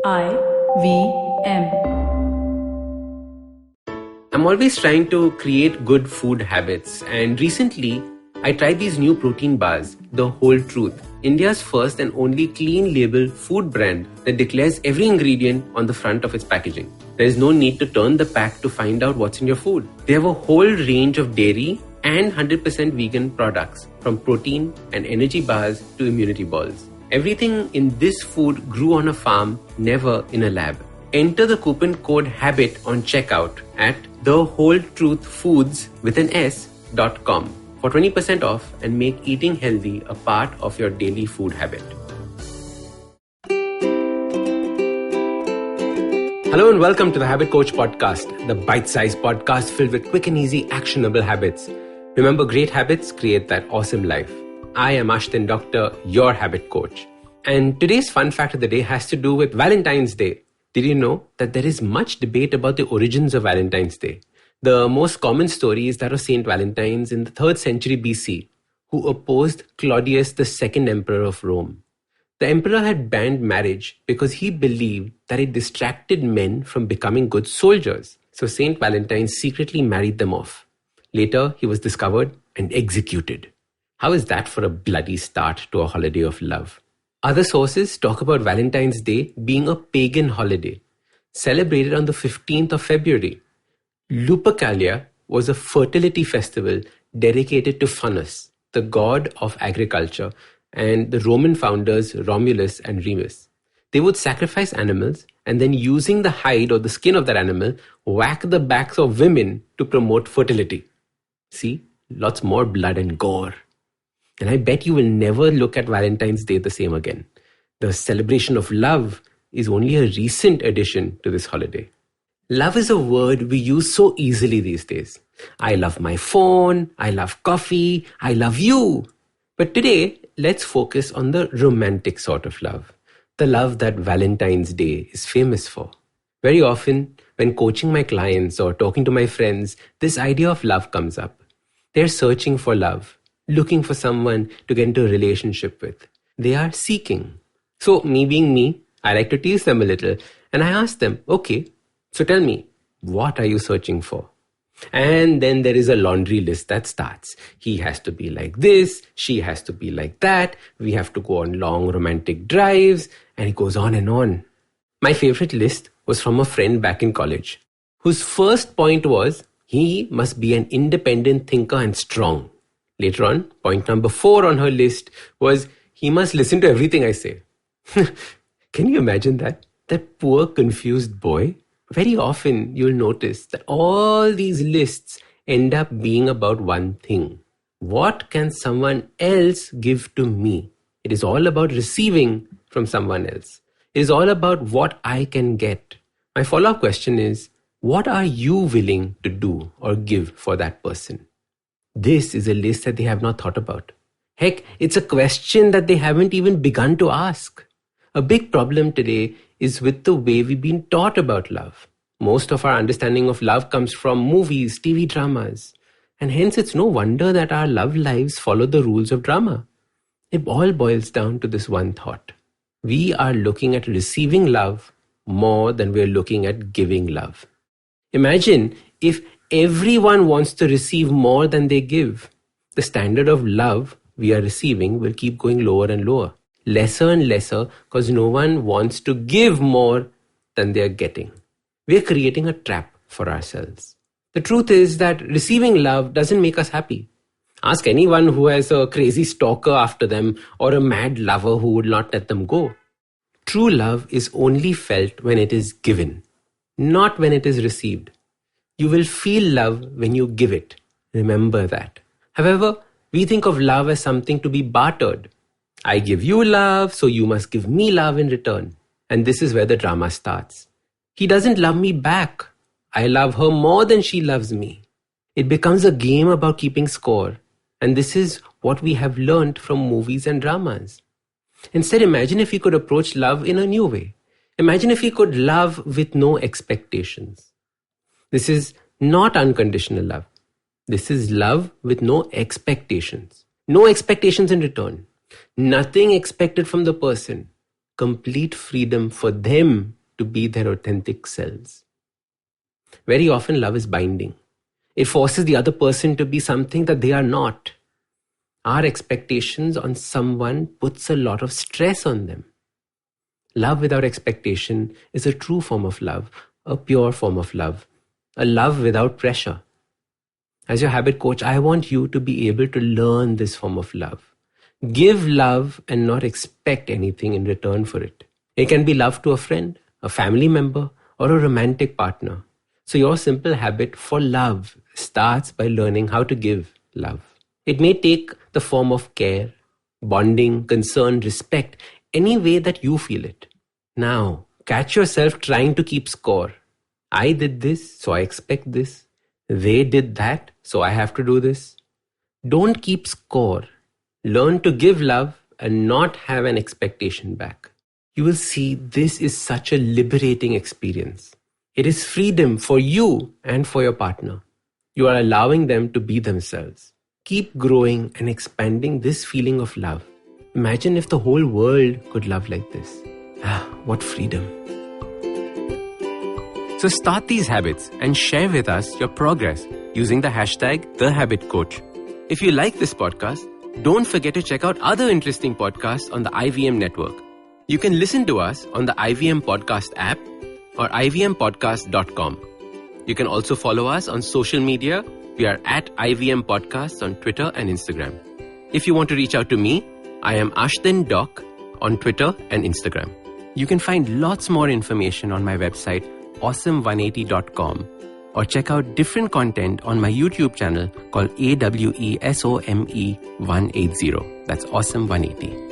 IVM. I'm always trying to create good food habits, and recently I tried these new protein bars, The Whole Truth, India's first and only clean label food brand that declares every ingredient on the front of its packaging. There is no need to turn the pack to find out what's in your food. They have a whole range of dairy and 100% vegan products, from protein and energy bars to immunity balls. Everything in this food grew on a farm, never in a lab. Enter the coupon code HABIT on checkout at thewholetruthfoods.com for 20% off and make eating healthy a part of your daily food habit. Hello and welcome to the Habit Coach Podcast, the bite-sized podcast filled with quick and easy actionable habits. Remember, great habits create that awesome life. I am Ashdin Doctor, your habit coach. And today's fun fact of the day has to do with Valentine's Day. Did you know that there is much debate about the origins of Valentine's Day? The most common story is that of Saint Valentine's in the 3rd century BC, who opposed Claudius, the second emperor of Rome. The emperor had banned marriage because he believed that it distracted men from becoming good soldiers. So Saint Valentine secretly married them off. Later, he was discovered and executed. How is that for a bloody start to a holiday of love? Other sources talk about Valentine's Day being a pagan holiday, celebrated on the 15th of February. Lupercalia was a fertility festival dedicated to Faunus, the god of agriculture, and the Roman founders Romulus and Remus. They would sacrifice animals and then, using the hide or the skin of that animal, whack the backs of women to promote fertility. See, lots more blood and gore. And I bet you will never look at Valentine's Day the same again. The celebration of love is only a recent addition to this holiday. Love is a word we use so easily these days. I love my phone, I love coffee, I love you. But today, let's focus on the romantic sort of love. The love that Valentine's Day is famous for. Very often, when coaching my clients or talking to my friends, this idea of love comes up. They're searching for love, looking for someone to get into a relationship with. They are seeking. So me being me, I like to tease them a little, and I ask them, okay, so tell me, what are you searching for? And then there is a laundry list that starts. He has to be like this, she has to be like that, we have to go on long romantic drives, and it goes on and on. My favorite list was from a friend back in college, whose first point was, he must be an independent thinker and strong. Later on, point number 4 on her list was, he must listen to everything I say. Can you imagine that? That poor confused boy? Very often you'll notice that all these lists end up being about one thing. What can someone else give to me? It is all about receiving from someone else. It is all about what I can get. My follow-up question is, what are you willing to do or give for that person? This is a list that they have not thought about. Heck, it's a question that they haven't even begun to ask. A big problem today is with the way we've been taught about love. Most of our understanding of love comes from movies, TV dramas. And hence it's no wonder that our love lives follow the rules of drama. It all boils down to this one thought. We are looking at receiving love more than we're looking at giving love. Imagine if everyone wants to receive more than they give. The standard of love we are receiving will keep going lower and lower. Lesser and lesser, because no one wants to give more than they are getting. We are creating a trap for ourselves. The truth is that receiving love doesn't make us happy. Ask anyone who has a crazy stalker after them or a mad lover who would not let them go. True love is only felt when it is given, not when it is received. You will feel love when you give it. Remember that. However, we think of love as something to be bartered. I give you love, so you must give me love in return. And this is where the drama starts. He doesn't love me back. I love her more than she loves me. It becomes a game about keeping score. And this is what we have learned from movies and dramas. Instead, imagine if we could approach love in a new way. Imagine if we could love with no expectations. This is not unconditional love. This is love with no expectations. No expectations in return. Nothing expected from the person. Complete freedom for them to be their authentic selves. Very often, love is binding. It forces the other person to be something that they are not. Our expectations on someone puts a lot of stress on them. Love without expectation is a true form of love, a pure form of love, a love without pressure. As your habit coach, I want you to be able to learn this form of love. Give love and not expect anything in return for it. It can be love to a friend, a family member, or a romantic partner. So your simple habit for love starts by learning how to give love. It may take the form of care, bonding, concern, respect, any way that you feel it. Now, catch yourself trying to keep score. I did this, so I expect this. They did that, so I have to do this. Don't keep score. Learn to give love and not have an expectation back. You will see this is such a liberating experience. It is freedom for you and for your partner. You are allowing them to be themselves. Keep growing and expanding this feeling of love. Imagine if the whole world could love like this. What freedom. So start these habits and share with us your progress using the hashtag #TheHabitCoach. If you like this podcast, don't forget to check out other interesting podcasts on the IVM network. You can listen to us on the IVM Podcast app or ivmpodcast.com. You can also follow us on social media. We are at IVM Podcasts on Twitter and Instagram. If you want to reach out to me, I am Ashtin Doc on Twitter and Instagram. You can find lots more information on my website, awesome180.com, or check out different content on my YouTube channel called AWESOME180. That's Awesome180.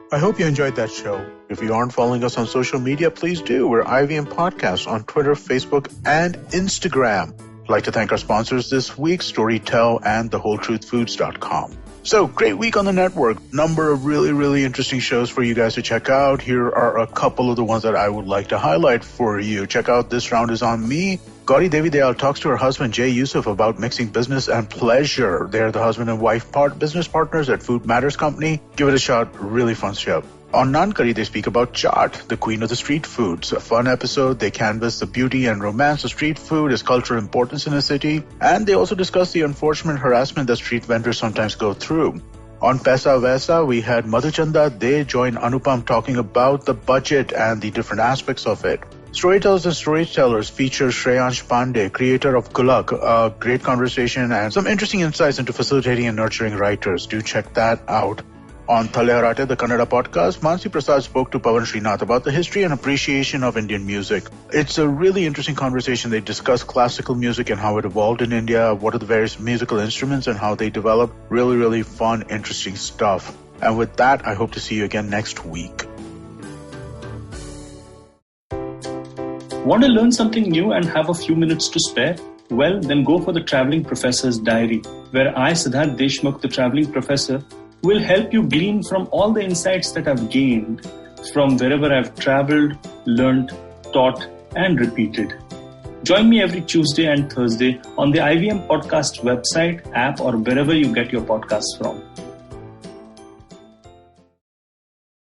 I hope you enjoyed that show. If you aren't following us on social media, please do. We're IVM Podcasts on Twitter, Facebook, and Instagram. I'd like to thank our sponsors this week, Storytel and thewholetruthfoods.com. So, great week on the network. Number of really, really interesting shows for you guys to check out. Here are a couple of the ones that I would like to highlight for you. Check out This Round Is On Me. Gauri Devi Dayal talks to her husband Jay Yusuf about mixing business and pleasure. They're the husband and wife business partners at Food Matters Company. Give it a shot. Really fun show. On Nankari, they speak about chaat, the queen of the street foods. A fun episode. They canvass the beauty and romance of street food, its cultural importance in a city, and they also discuss the unfortunate harassment that street vendors sometimes go through. On Paisa Vaisa, we had Madhuchanda. They joined Anupam talking about the budget and the different aspects of it. Storytellers and Storytellers feature Shreyansh Pandey, creator of Gulak, a great conversation and some interesting insights into facilitating and nurturing writers. Do check that out. On Thale Harate, the Kannada podcast, Mansi Prasad spoke to Pawan Srinath about the history and appreciation of Indian music. It's a really interesting conversation. They discuss classical music and how it evolved in India, what are the various musical instruments and how they developed. Really, really fun, interesting stuff. And with that, I hope to see you again next week. Want to learn something new and have a few minutes to spare? Well, then go for the Traveling Professor's Diary, where I, Siddharth Deshmukh, the Traveling Professor, will help you glean from all the insights that I've gained from wherever I've traveled, learned, taught, and repeated. Join me every Tuesday and Thursday on the IVM Podcast website, app, or wherever you get your podcasts from.